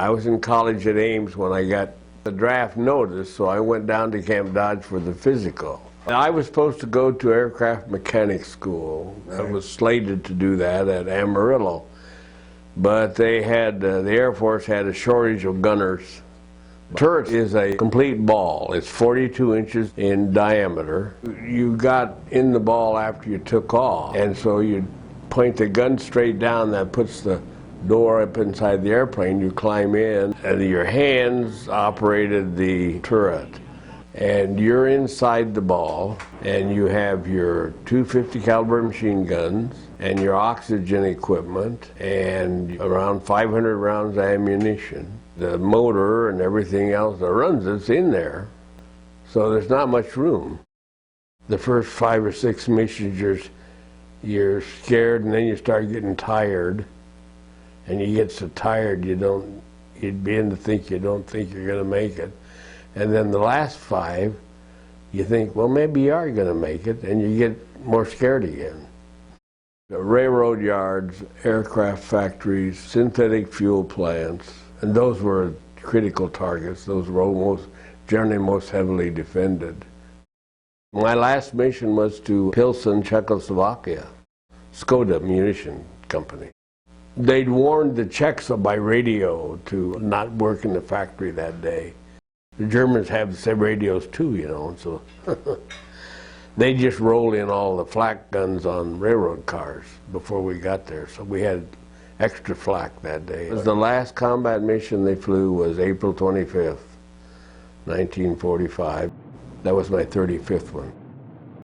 I was in college at Ames when I got the draft notice, so I went down to Camp Dodge for the physical. I was supposed to go to aircraft mechanics school. I was slated to do that at Amarillo, but they had the Air Force had a shortage of gunners. The turret is a complete ball. It's 42 inches in diameter. You got in the ball after you took off, and so you point the gun straight down. That puts the door up inside the airplane. You climb in, and your hands operated the turret. And you're inside the ball, and you have your 250 caliber machine guns and your oxygen equipment and around 500 rounds of ammunition. The motor and everything else that runs it's in there, so there's not much room. The first 5 or 6 missions you're scared, and then you start getting tired, and you get so tired you begin to think you don't think you're going to make it. And then the last 5, you think, well, maybe you are going to make it, and you get more scared again. The railroad yards, aircraft factories, synthetic fuel plants, and those were critical targets. Those were generally most heavily defended. My last mission was to Pilsen, Czechoslovakia, Skoda munition company. They'd warned the Czechs by radio to not work in the factory that day. The Germans have the same radios too, you know, so they just rolled in all the flak guns on railroad cars before we got there, so we had extra flak that day. The last combat mission they flew was April 25th, 1945. That was my 35th one.